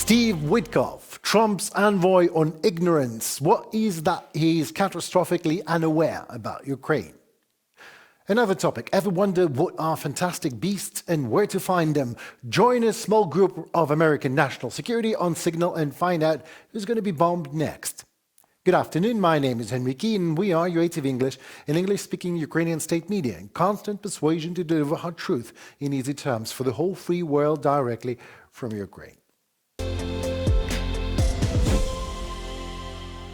Steve Witkoff, Trump's envoy on ignorance. What is that he is catastrophically unaware about Ukraine? Another topic. Ever wonder what are fantastic beasts and where to find them? Join a small group of American national security on Signal and find out who's going to be bombed next. Good afternoon, my name is Henry Key and we are UATV English, an English-speaking Ukrainian state media in constant persuasion to deliver hard truth in easy terms for the whole free world directly from Ukraine.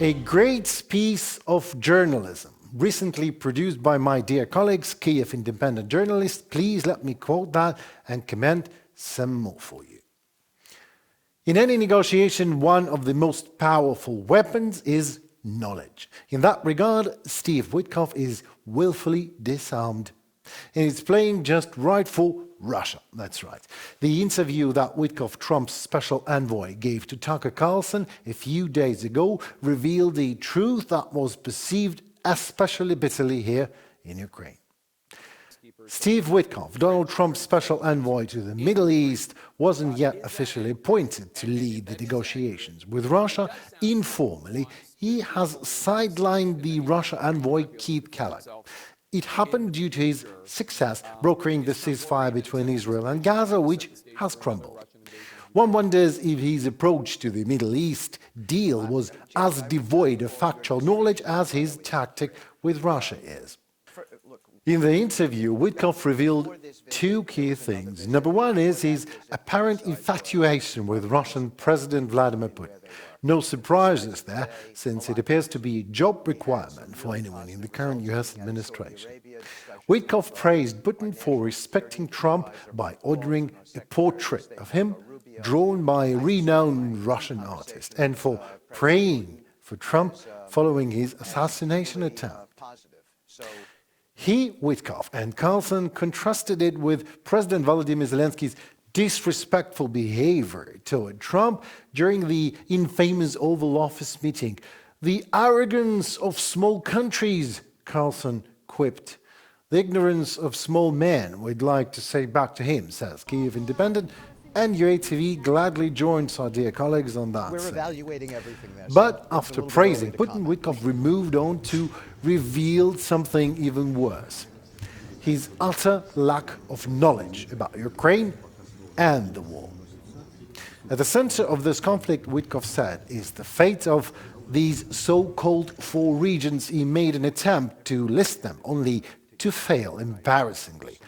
A great piece of journalism recently produced by my dear colleagues, Kiev independent journalists. Please let me quote that and comment some more for you. In any negotiation, one of the most powerful weapons is knowledge. In that regard, Steve Witkoff is willfully disarmed. And he's playing just right for Russia. That's right. The interview that Witkoff, Trump's special envoy, gave to Tucker Carlson a few days ago revealed a truth that was perceived especially bitterly here in Ukraine. Steve Witkoff, Donald Trump's special envoy to the Middle East, wasn't yet officially appointed to lead the negotiations with Russia. Informally, he has sidelined the Russia envoy Keith Kellogg. It happened due to his success brokering the ceasefire between Israel and Gaza, which has crumbled. One wonders if his approach to the Middle East deal was as devoid of factual knowledge as his tactic with Russia is. In the interview, Witkoff revealed two key things. Number one is his apparent infatuation with Russian President Vladimir Putin. No surprises there, since it appears to be a job requirement for anyone in the current US administration. Witkoff praised Putin for respecting Trump by ordering a portrait of him drawn by a renowned Russian artist, and for praying for Trump following his assassination attempt. He, Witkoff, and Carlson contrasted it with President Volodymyr Zelensky's disrespectful behavior toward Trump during the infamous Oval Office meeting. The arrogance of small countries, Carlson quipped. The ignorance of small men, we'd like to say back to him, says Kiev Independent, and UATV gladly joins our dear colleagues on that. We're evaluating everything there. But after praising Putin, Witkoff removed on to reveal something even worse. His utter lack of knowledge about Ukraine and the war. At the center of this conflict, Witkoff said, is the fate of these so-called four regions. He made an attempt to list them, only to fail embarrassingly.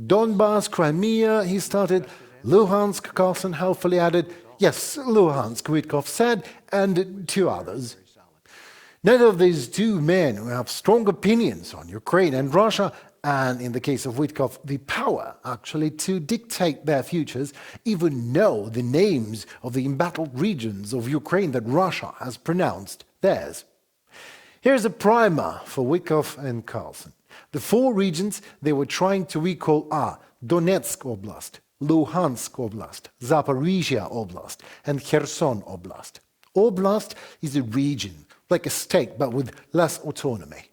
Donbass, Crimea, he started. Luhansk, Carlson helpfully added. Yes, Luhansk, Witkoff said, and two others. Neither of these two men who have strong opinions on Ukraine and Russia, and in the case of Witkoff, the power actually to dictate their futures, even know the names of the embattled regions of Ukraine that Russia has pronounced theirs. Here's a primer for Witkoff and Carlson. The four regions they were trying to recall are Donetsk Oblast, Luhansk Oblast, Zaporizhia Oblast, and Kherson Oblast. Oblast is a region, like a state, but with less autonomy.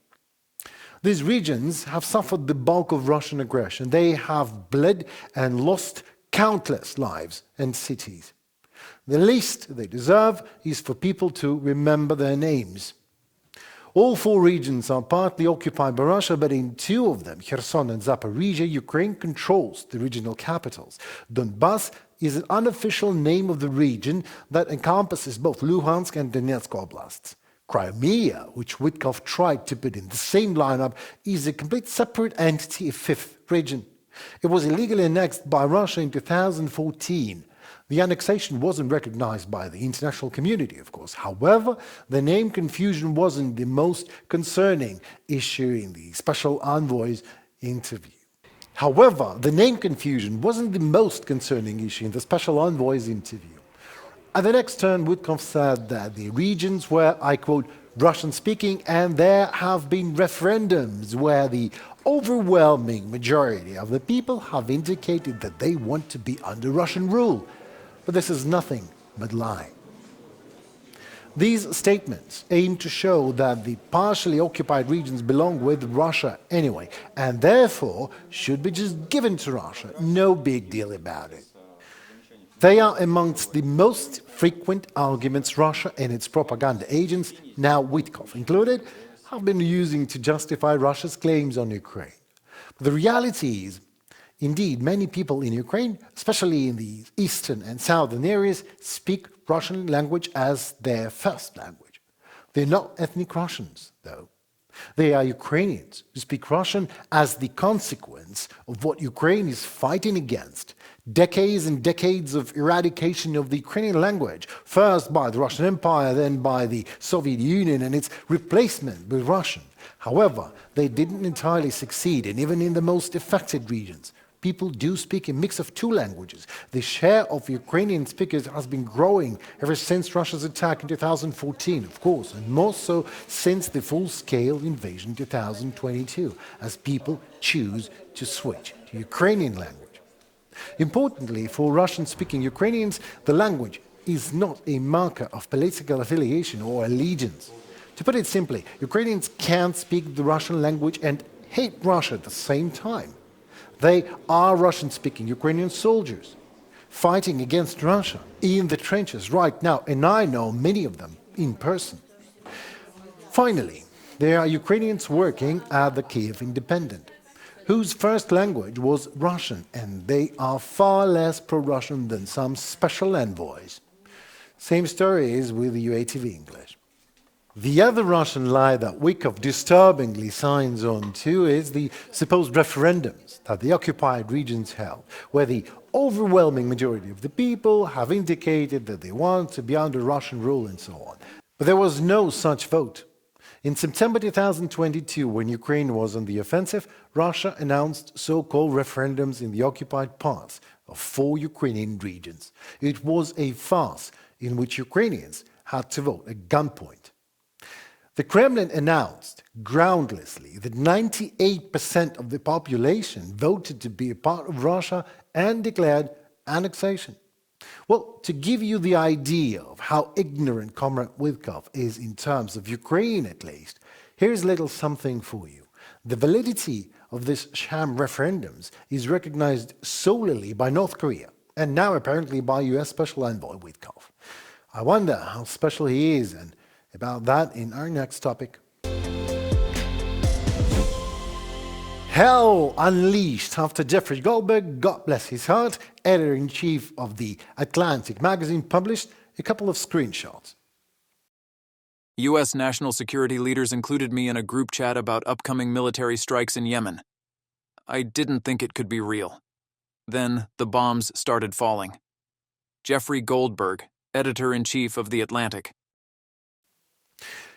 These regions have suffered the bulk of Russian aggression. They have bled and lost countless lives and cities. The least they deserve is for people to remember their names. All four regions are partly occupied by Russia, but in two of them, Kherson and Zaporizhia, Ukraine controls the regional capitals. Donbass is an unofficial name of the region that encompasses both Luhansk and Donetsk oblasts. Crimea, which Witkoff tried to put in the same lineup, is a complete separate entity, a fifth region. It was illegally annexed by Russia in 2014. The annexation wasn't recognized by the international community, of course. However, the name confusion wasn't the most concerning issue in the special envoy's interview. At the next turn, Witkoff said that the regions were, I quote, Russian-speaking, and there have been referendums where the overwhelming majority of the people have indicated that they want to be under Russian rule. But this is nothing but lying. These statements aim to show that the partially occupied regions belong with Russia anyway, and therefore should be just given to Russia. No big deal about it. They are amongst the most frequent arguments Russia and its propaganda agents, now Witkoff included, have been using to justify Russia's claims on Ukraine. But the reality is, indeed, many people in Ukraine, especially in the eastern and southern areas, speak Russian language as their first language. They're not ethnic Russians, though. They are Ukrainians who speak Russian as the consequence of what Ukraine is fighting against. Decades and decades of eradication of the Ukrainian language, first by the Russian Empire, then by the Soviet Union and its replacement with Russian. However, they didn't entirely succeed, and even in the most affected regions, people do speak a mix of two languages. The share of Ukrainian speakers has been growing ever since Russia's attack in 2014, of course, and more so since the full-scale invasion in 2022, as people choose to switch to Ukrainian language. Importantly, for Russian-speaking Ukrainians, the language is not a marker of political affiliation or allegiance. To put it simply, Ukrainians can't speak the Russian language and hate Russia at the same time. They are Russian-speaking Ukrainian soldiers fighting against Russia in the trenches right now, and I know many of them in person. Finally, there are Ukrainians working at the Kyiv Independent, whose first language was Russian, and they are far less pro-Russian than some special envoys. Same story is with the UATV English. The other Russian lie that Witkoff disturbingly signs on to is the supposed referendums that the occupied regions held, where the overwhelming majority of the people have indicated that they want to be under Russian rule and so on. But there was no such vote. In September 2022, when Ukraine was on the offensive, Russia announced so-called referendums in the occupied parts of 4 Ukrainian regions. It was a farce in which Ukrainians had to vote at gunpoint. The Kremlin announced groundlessly that 98% of the population voted to be a part of Russia and declared annexation. Well, to give you the idea of how ignorant Comrade Witkoff is in terms of Ukraine at least, here's a little something for you. The validity of this sham referendums is recognized solely by North Korea, and now apparently by US Special Envoy Witkoff. I wonder how special he is, and about that in our next topic. Hell unleashed after Jeffrey Goldberg, God bless his heart, editor-in-chief of the Atlantic magazine, published a couple of screenshots. U.S. national security leaders included me in a group chat about upcoming military strikes in Yemen. I didn't think it could be real. Then the bombs started falling. Jeffrey Goldberg, editor-in-chief of the Atlantic.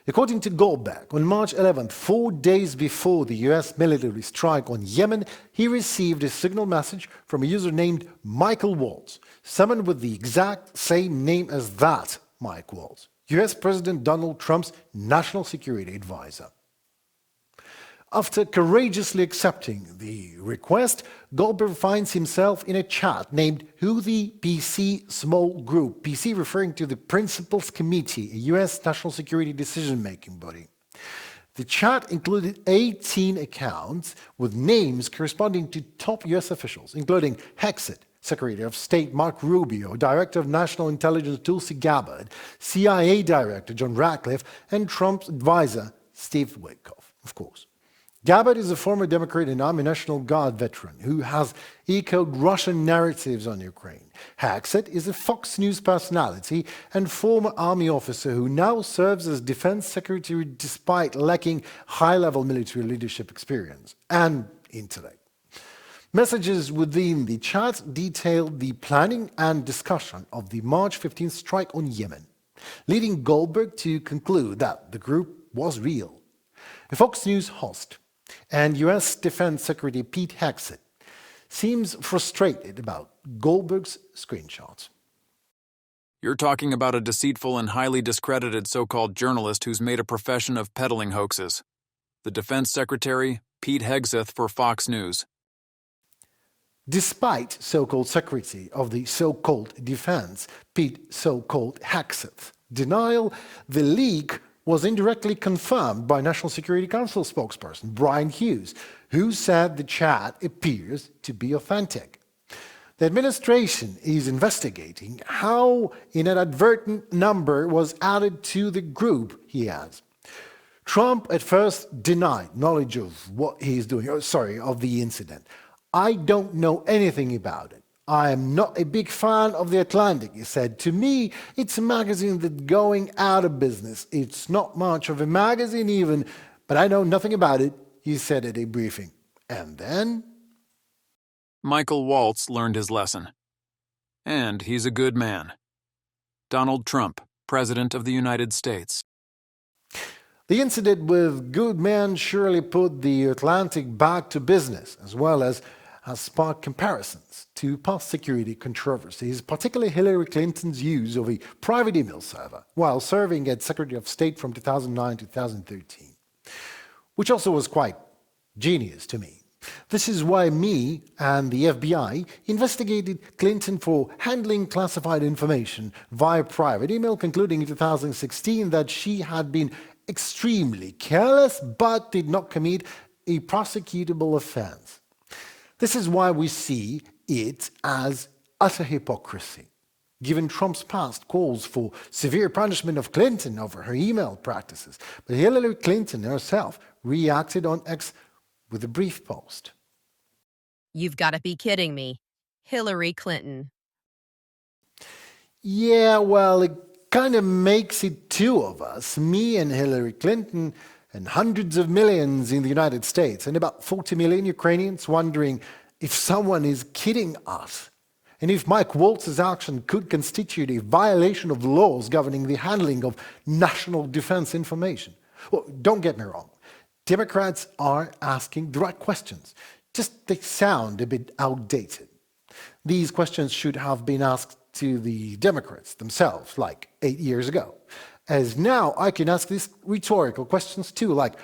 According to Goldberg, on March 11th, 4 days before the US military strike on Yemen, he received a signal message from a user named Michael Waltz, someone with the exact same name as that Mike Waltz, US President Donald Trump's national security advisor. After courageously accepting the request, Goldberg finds himself in a chat named Houthi PC Small Group, PC referring to the Principals Committee, a US national security decision-making body. The chat included 18 accounts with names corresponding to top US officials, including Hexet, Secretary of State Mark Rubio, Director of National Intelligence Tulsi Gabbard, CIA Director John Ratcliffe, and Trump's advisor Steve Witkoff, of course. Gabbard is a former Democrat and Army National Guard veteran who has echoed Russian narratives on Ukraine. Hexet is a Fox News personality and former Army officer who now serves as Defense Secretary despite lacking high-level military leadership experience and intellect. Messages within the chat detailed the planning and discussion of the March 15th strike on Yemen, leading Goldberg to conclude that the group was real. A Fox News host and US Defense Secretary Pete Hexet seems frustrated about Goldberg's screenshots. You're talking about a deceitful and highly discredited so-called journalist who's made a profession of peddling hoaxes. The Defense Secretary, Pete Hegseth for Fox News. Despite so-called Secretary of the so-called Defense, Pete so-called Hexeth, denial, the leak was indirectly confirmed by National Security Council spokesperson Brian Hughes, who said the chat appears to be authentic. The administration is investigating how an inadvertent number was added to the group, he adds. Trump at first denied knowledge of what he is doing, of the incident. I don't know anything about it. I am not a big fan of The Atlantic, he said. To me, it's a magazine that's going out of business. It's not much of a magazine even, but I know nothing about it, he said at a briefing. And then Michael Waltz learned his lesson. And he's a good man. Donald Trump, President of the United States. The incident with Goodman surely put the Atlantic back to business, as well as has sparked comparisons to past security controversies, particularly Hillary Clinton's use of a private email server while serving as Secretary of State from 2009 to 2013, which also was quite genius to me. This is why me and the FBI investigated Clinton for handling classified information via private email, concluding in 2016 that she had been extremely careless but did not commit a prosecutable offense. This is why we see it as utter hypocrisy. Given Trump's past calls for severe punishment of Clinton over her email practices, but Hillary Clinton herself reacted on X with a brief post. You've got to be kidding me. Hillary Clinton. Yeah, well, it kind of makes it two of us, me and Hillary Clinton, and hundreds of millions in the United States, and about 40 million Ukrainians wondering if someone is kidding us, and if Mike Waltz's action could constitute a violation of laws governing the handling of national defense information. Well, don't get me wrong. Democrats are asking the right questions, just they sound a bit outdated. These questions should have been asked to the Democrats themselves, like 8 years ago. As now I can ask these rhetorical questions too, like,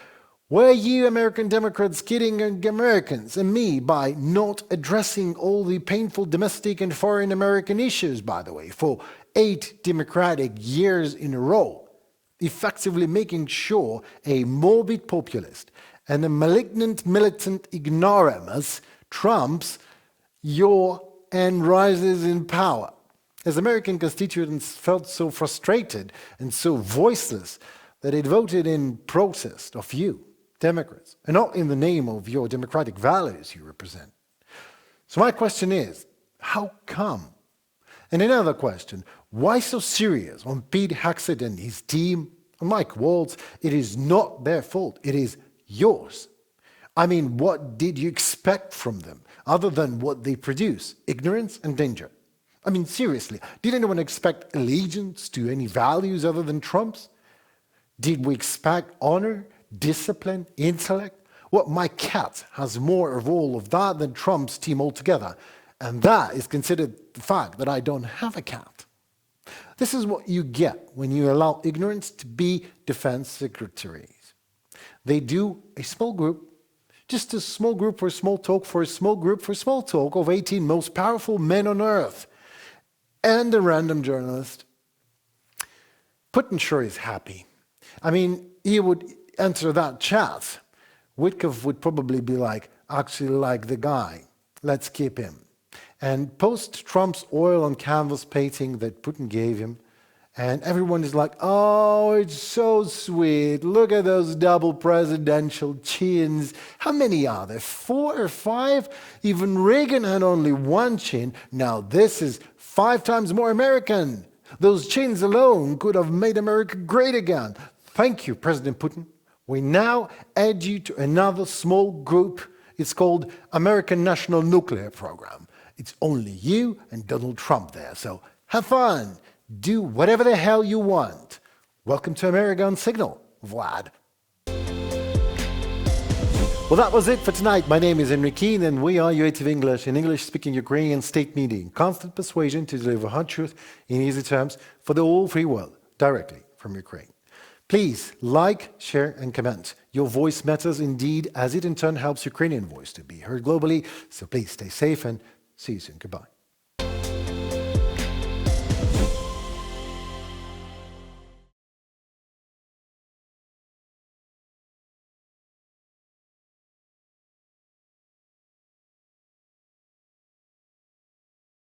were you American Democrats kidding Americans and me by not addressing all the painful domestic and foreign American issues, by the way, for 8 Democratic years in a row? Effectively making sure a morbid populist and a malignant militant ignoramus trumps your and rises in power. As American constituents felt so frustrated and so voiceless that it voted in protest of you, Democrats, and not in the name of your democratic values you represent. So my question is, how come? And another question, why so serious on Pete Hegseth and his team, on Mike Waltz? It is not their fault, it is yours. I mean, what did you expect from them, other than what they produce? Ignorance and danger. I mean, seriously, did anyone expect allegiance to any values other than Trump's? Did we expect honor, discipline, intellect? Well, my cat has more of all of that than Trump's team altogether. And that is considered the fact that I don't have a cat. This is what you get when you allow ignorance to be defense secretaries. They do a small group, just a small group for small talk for a small group for small talk of 18 most powerful men on earth. And a random journalist. Putin sure is happy. I mean, he would enter that chat. Witkoff would probably be like, actually like the guy, let's keep him. And post Trump's oil on canvas painting that Putin gave him, and everyone is like, oh, it's so sweet. Look at those double presidential chins. How many are there? 4 or 5? Even Reagan had only 1 chin. Now this is 5 times more American. Those chins alone could have made America great again. Thank you, President Putin. We now add you to another small group. It's called American National Nuclear Program. It's only you and Donald Trump there, so have fun. Do whatever the hell you want. Welcome to America on Signal, Vlad. Well, that was it for tonight. My name is Henry Keane, and we are UATV English, an English-speaking Ukrainian state media in constant persuasion to deliver hard truth in easy terms for the whole free world, directly from Ukraine. Please like, share, and comment. Your voice matters indeed, as it in turn helps Ukrainian voice to be heard globally. So please stay safe and see you soon. Goodbye.